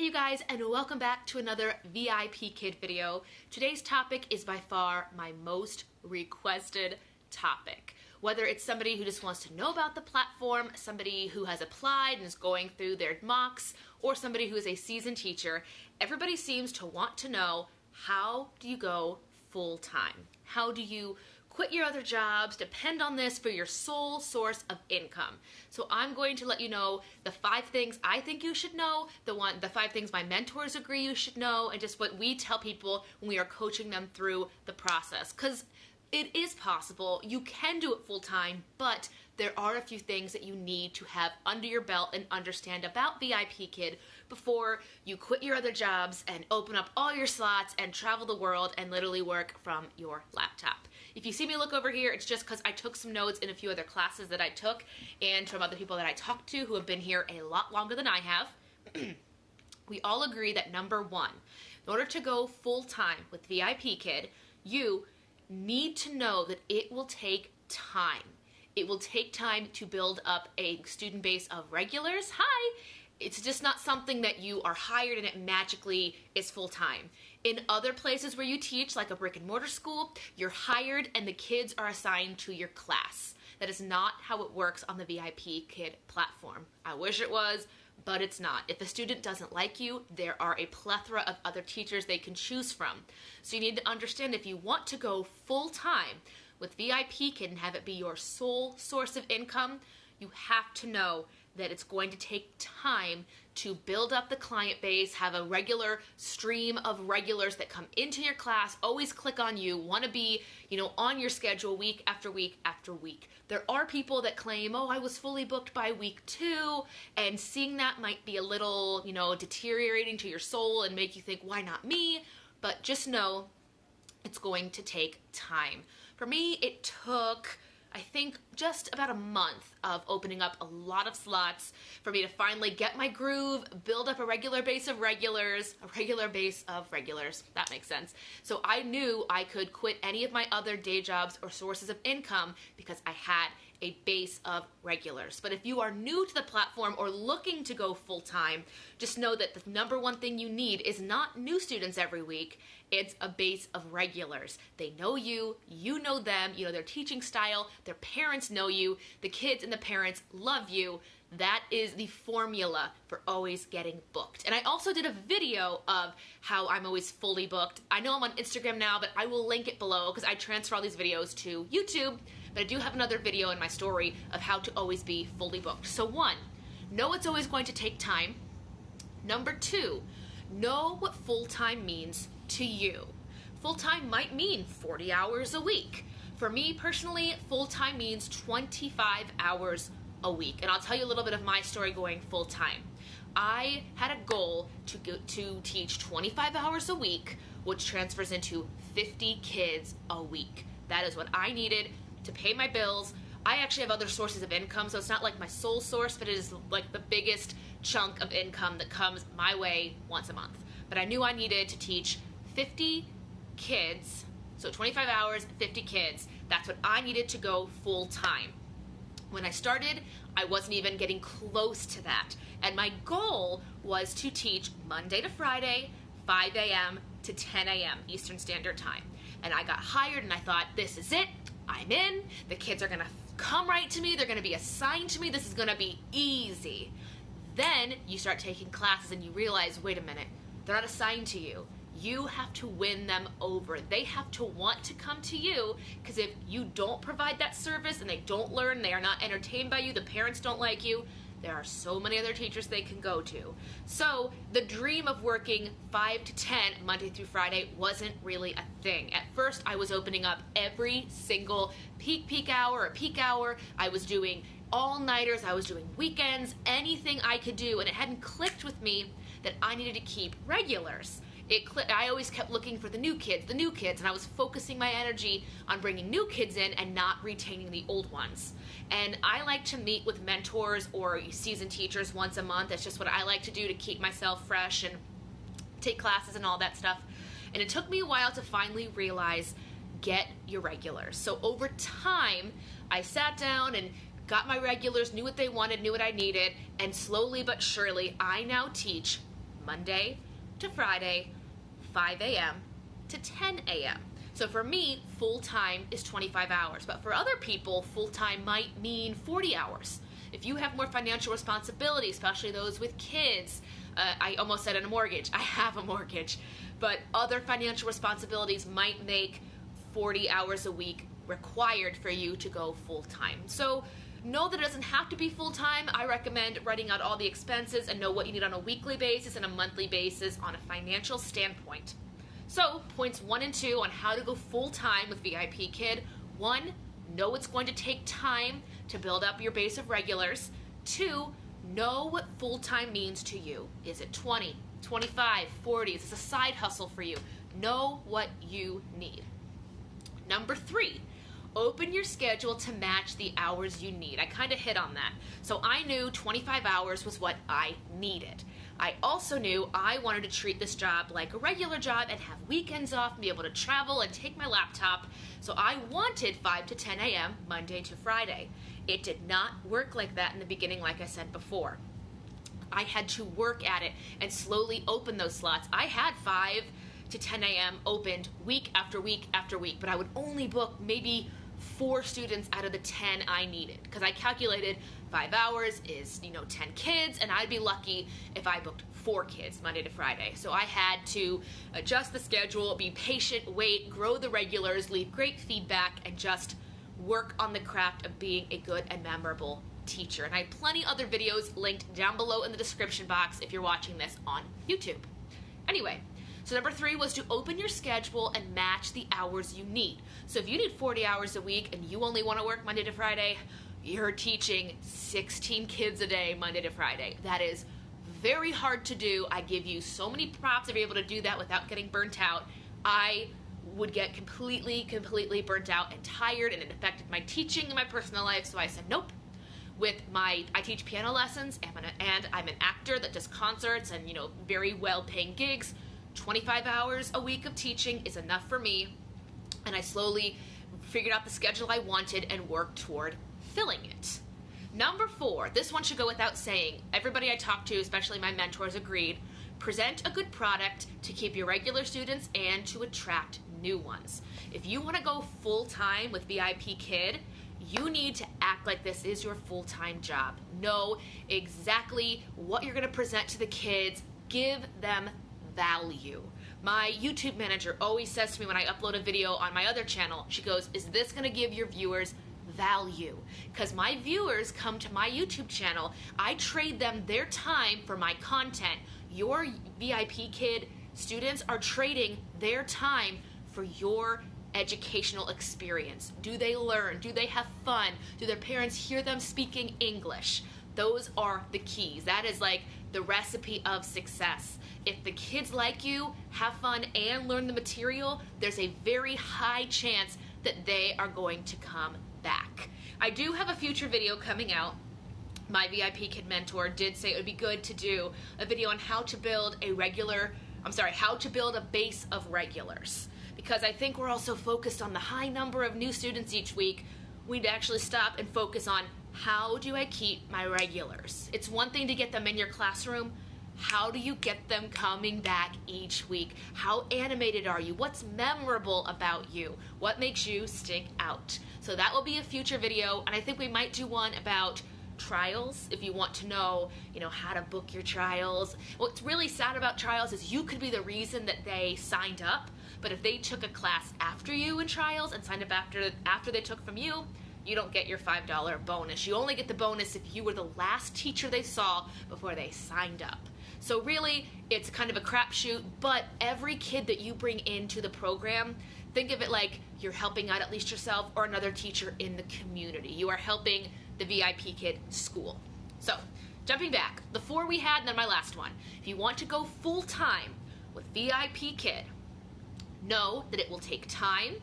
you guys, and welcome back to another Vipkid video. Today's topic is by far my most requested topic. Whether it's somebody who just wants to know about the platform, somebody who has applied and is going through their mocks, or somebody who is a seasoned teacher, everybody seems to want to know, how do you go full-time? How do you quit your other jobs, depend on this for your sole source of income? So I'm going to let you know the 5 things I think you should know, the 5 things my mentors agree you should know, and just what we tell people when we are coaching them through the process. Because it is possible, you can do it full-time, but there are a few things that you need to have under your belt and understand about Vipkid before you quit your other jobs and open up all your slots and travel the world and literally work from your laptop. If you see me look over here, it's just because I took some notes in a few other classes that I took and from other people that I talked to who have been here a lot longer than I have. We all agree that number 1, in order to go full-time with Vipkid, you need to know that it will take time. It will take time to build up a student base of regulars. Hi! It's just not something that you are hired and it magically is full-time. In other places where you teach, like a brick and mortar school, you're hired and the kids are assigned to your class. That is not how it works on the Vipkid platform. I wish it was, but it's not. If a student doesn't like you, there are a plethora of other teachers they can choose from. So you need to understand, if you want to go full-time with Vipkid and have it be your sole source of income, you have to know that it's going to take time to build up the client base, have a regular stream of regulars that come into your class, always click on you, want to be, on your schedule week after week after week. There are people that claim, oh, I was fully booked by week 2, and seeing that might be a little, deteriorating to your soul and make you think, why not me? But just know it's going to take time. For me, it took, I think, just about a month of opening up a lot of slots for me to finally get my groove, build up a regular base of regulars, that makes sense. So I knew I could quit any of my other day jobs or sources of income because I had a base of regulars. But if you are new to the platform or looking to go full-time, just know that the number 1 thing you need is not new students every week, it's a base of regulars. They know you, you know them, you know their teaching style, their parents know you, the kids and the parents love you. That is the formula for always getting booked. And I also did a video of how I'm always fully booked. I know I'm on Instagram now, but I will link it below because I transfer all these videos to YouTube. But I do have another video in my story of how to always be fully booked. So 1, know it's always going to take time. Number 2, know what full-time means to you. Full-time might mean 40 hours a week. For me personally, full-time means 25 hours a week. And I'll tell you a little bit of my story going full-time. I had a goal to teach 25 hours a week, which transfers into 50 kids a week. That is what I needed to pay my bills. I actually have other sources of income, so it's not like my sole source, but it is like the biggest chunk of income that comes my way once a month. But I knew I needed to teach 50 kids, so 25 hours, 50 kids. That's what I needed to go full-time. When I started, I wasn't even getting close to that. And my goal was to teach Monday to Friday, 5 a.m. to 10 a.m. Eastern Standard Time. And I got hired and I thought, this is it. I'm in. The kids are going to come right to me. They're going to be assigned to me. This is going to be easy. Then you start taking classes and you realize, wait a minute, they're not assigned to you. You have to win them over. They have to want to come to you, because if you don't provide that service and they don't learn, they are not entertained by you, the parents don't like you, there are so many other teachers they can go to. So the dream of working 5 to 10 Monday through Friday wasn't really a thing. At first, I was opening up every single peak hour or peak hour. I was doing all-nighters, I was doing weekends, anything I could do, and it hadn't clicked with me that I needed to keep regulars. I always kept looking for the new kids, and I was focusing my energy on bringing new kids in and not retaining the old ones. And I like to meet with mentors or seasoned teachers once a month. That's just what I like to do to keep myself fresh and take classes and all that stuff. And it took me a while to finally realize, get your regulars. So over time, I sat down and got my regulars, knew what they wanted, knew what I needed, and slowly but surely, I now teach Monday to Friday, 5 a.m. to 10 a.m. So for me, full-time is 25 hours, but for other people, full-time might mean 40 hours. If you have more financial responsibility, especially those with kids, I almost said a mortgage. I have a mortgage, but other financial responsibilities might make 40 hours a week required for you to go full-time. So know that it doesn't have to be full-time. I recommend writing out all the expenses and know what you need on a weekly basis and a monthly basis on a financial standpoint. So points 1 and 2 on how to go full-time with VIP Kid. 1, know it's going to take time to build up your base of regulars. 2, know what full-time means to you. Is it 20, 25, 40? Is this a side hustle for you? Know what you need. Number 3, open your schedule to match the hours you need. I kind of hit on that. So I knew 25 hours was what I needed. I also knew I wanted to treat this job like a regular job and have weekends off and be able to travel and take my laptop. So I wanted 5 to 10 a.m. Monday to Friday. It did not work like that in the beginning, like I said before. I had to work at it and slowly open those slots. I had 5 to 10 a.m. opened week after week after week, but I would only book maybe 4 students out of the 10 I needed, because I calculated 5 hours is 10 kids, and I'd be lucky if I booked 4 kids Monday to Friday. So I had to adjust the schedule, be patient, wait, grow the regulars, leave great feedback, and just work on the craft of being a good and memorable teacher. And I have plenty other videos linked down below in the description box if you're watching this on YouTube. Anyway, so number 3 was to open your schedule and match the hours you need. So if you need 40 hours a week and you only want to work Monday to Friday, you're teaching 16 kids a day Monday to Friday. That is very hard to do. I give you so many props if you're able to do that without getting burnt out. I would get completely burnt out and tired, and it affected my teaching and my personal life, so I said nope. I teach piano lessons, and I'm an actor that does concerts and very well-paying gigs. 25 hours a week of teaching is enough for me, and I slowly figured out the schedule I wanted and worked toward filling it. Number 4, this one should go without saying. Everybody I talked to, especially my mentors, agreed. Present a good product to keep your regular students and to attract new ones. If you want to go full-time with VIP Kid, you need to act like this is your full-time job. Know exactly what you're going to present to the kids. Give them value. My YouTube manager always says to me when I upload a video on my other channel, she goes, is this going to give your viewers value? Because my viewers come to my YouTube channel. I trade them their time for my content. Your VIP Kid students are trading their time for your educational experience. Do they learn? Do they have fun? Do their parents hear them speaking English? Those are the keys. That is like the recipe of success. If the kids like you, have fun, and learn the material, there's a very high chance that they are going to come back. I do have a future video coming out. My VIP Kid mentor did say it would be good to do a video on how to build how to build a base of regulars. Because I think we're also focused on the high number of new students each week. We'd actually stop and focus on how do I keep my regulars? It's one thing to get them in your classroom. How do you get them coming back each week? How animated are you? What's memorable about you? What makes you stick out? So that will be a future video, and I think we might do one about trials if you want to know, how to book your trials. What's really sad about trials is you could be the reason that they signed up, but if they took a class after you in trials and signed up after they took from you, you don't get your $5 bonus. You only get the bonus if you were the last teacher they saw before they signed up. So really, it's kind of a crapshoot, but every kid that you bring into the program, think of it like you're helping out at least yourself or another teacher in the community. You are helping the VIP Kid school. So, jumping back, the 4 we had and then my last one. If you want to go full-time with VIP Kid, know that it will take time.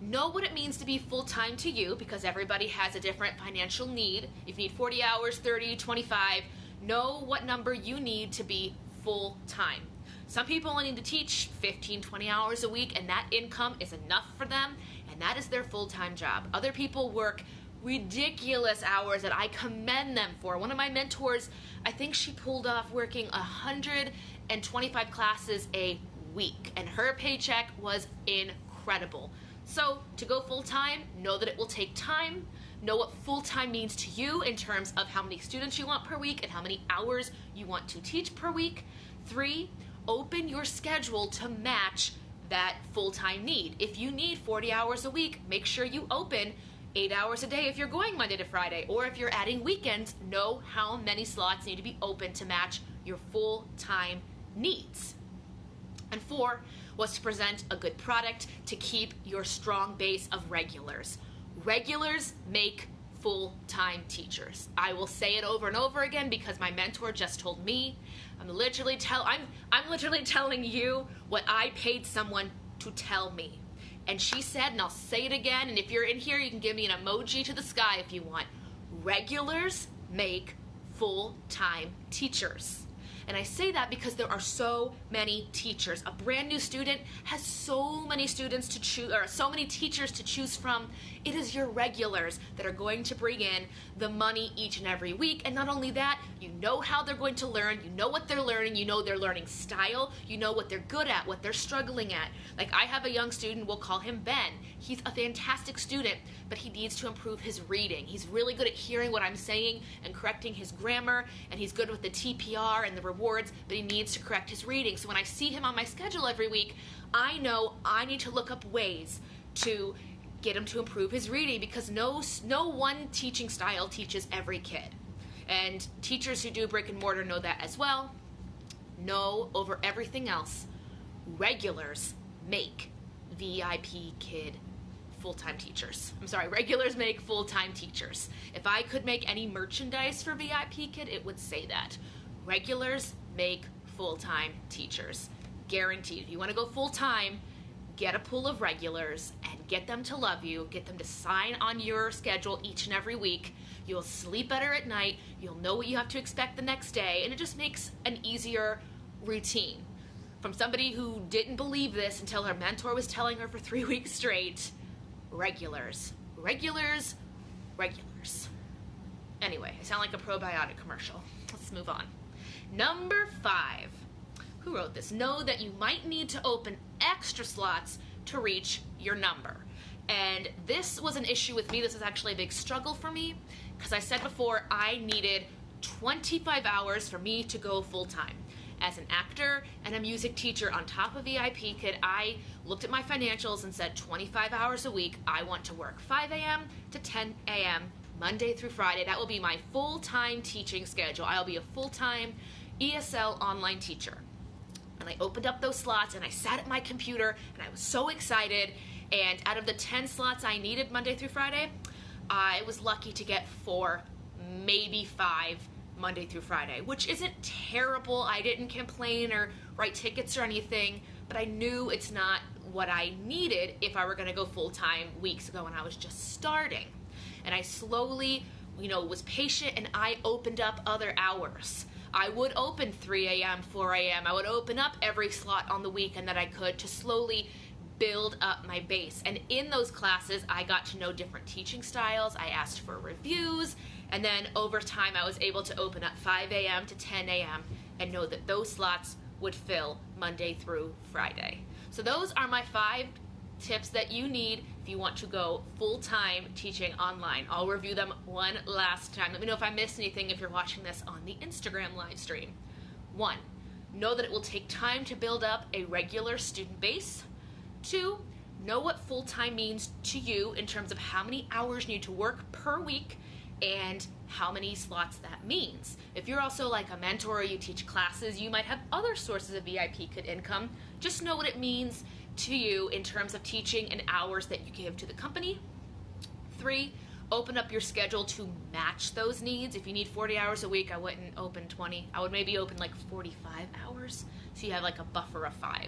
Know what it means to be full-time to you, because everybody has a different financial need. If you need 40 hours, 30, 25, know what number you need to be full-time. Some people only need to teach 15, 20 hours a week, and that income is enough for them, and that is their full-time job. Other people work ridiculous hours that I commend them for. One of my mentors, I think she pulled off working 125 classes a week, and her paycheck was incredible. So to go full-time, know that it will take time. Know what full-time means to you in terms of how many students you want per week and how many hours you want to teach per week. 3, open your schedule to match that full-time need. If you need 40 hours a week, make sure you open 8 hours a day if you're going Monday to Friday, or if you're adding weekends, know how many slots need to be open to match your full-time needs. And 4 was to present a good product to keep your strong base of regulars. Regulars make full-time teachers. I will say it over and over again because my mentor just told me. I'm literally telling you what I paid someone to tell me. And she said, and I'll say it again, and if you're in here, you can give me an emoji to the sky if you want. Regulars make full-time teachers. And I say that because there are so many teachers. A brand new student has so many students to choose, or so many teachers to choose from. It is your regulars that are going to bring in the money each and every week. And not only that, you know how they're going to learn, you know what they're learning, you know their learning style, you know what they're good at, what they're struggling at. Like I have a young student, we'll call him Ben. He's a fantastic student, but he needs to improve his reading. He's really good at hearing what I'm saying and correcting his grammar, and he's good with the TPR and the rewards, but he needs to correct his reading. So when I see him on my schedule every week, I know I need to look up ways to get him to improve his reading, because no one teaching style teaches every kid. And teachers who do brick and mortar know that as well. Know over everything else, regulars make VIP kid full-time teachers. I'm sorry, regulars make full-time teachers. If I could make any merchandise for VIP kid, it would say that. Regulars make full-time teachers. Guaranteed. If you want to go full-time, get a pool of regulars and get them to love you, get them to sign on your schedule each and every week. You'll sleep better at night, you'll know what you have to expect the next day, and it just makes an easier routine. From somebody who didn't believe this until her mentor was telling her for 3 weeks straight, regulars, regulars, regulars. Anyway, I sound like a probiotic commercial. Let's move on. Number 5. Who wrote this? Know that you might need to open extra slots to reach your number. And this was an issue with me. This was actually a big struggle for me because I said before I needed 25 hours for me to go full-time. As an actor and a music teacher on top of VIP Kid, I looked at my financials and said 25 hours a week. I want to work 5 a.m. to 10 a.m. Monday through Friday. That will be my full-time teaching schedule. I'll be a full-time ESL online teacher. And I opened up those slots and I sat at my computer and I was so excited. And out of the 10 slots I needed Monday through Friday, I was lucky to get 4, maybe 5 Monday through Friday, which isn't terrible. I didn't complain or write tickets or anything, but I knew it's not what I needed if I were going to go full-time weeks ago when I was just starting. And I slowly, was patient, and I opened up other hours. I would open 3 a.m., 4 a.m. I would open up every slot on the weekend that I could to slowly build up my base. And in those classes, I got to know different teaching styles. I asked for reviews. And then over time, I was able to open up 5 a.m. to 10 a.m. and know that those slots would fill Monday through Friday. So those are my 5 tips that you need if you want to go full-time teaching online. I'll review them one last time. Let me know if I missed anything if you're watching this on the Instagram live stream. 1, know that it will take time to build up a regular student base. 2, know what full-time means to you in terms of how many hours you need to work per week and how many slots that means. If you're also like a mentor or you teach classes, you might have other sources of VIP Kid income. Just know what it means to you in terms of teaching and hours that you give to the company. 3, open up your schedule to match those needs. If you need 40 hours a week, I wouldn't open 20. I would maybe open like 45 hours, so you have like a buffer of 5.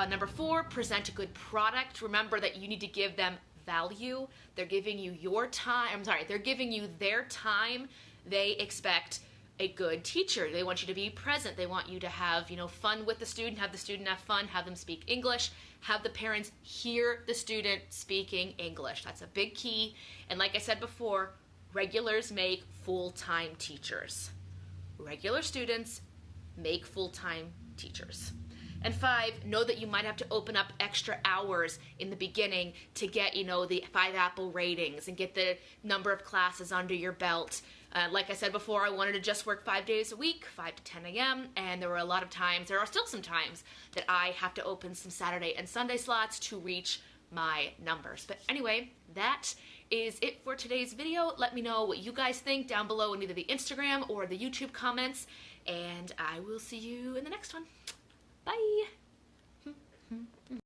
Number 4, present a good product. Remember that you need to give them value. They're giving you your time. They're giving you their time. They expect a good teacher. They want you to be present. They want you to have, fun with the student, have the student have fun, have them speak English, have the parents hear the student speaking English. That's a big key. And like I said before, regulars make full-time teachers. Regular students make full-time teachers. And 5, know that you might have to open up extra hours in the beginning to get, the 5 Apple ratings and get the number of classes under your belt. Like I said before, I wanted to just work 5 days a week, 5 to 10 a.m., and there are still some times that I have to open some Saturday and Sunday slots to reach my numbers. But anyway, that is it for today's video. Let me know what you guys think down below in either the Instagram or the YouTube comments, and I will see you in the next one. Bye!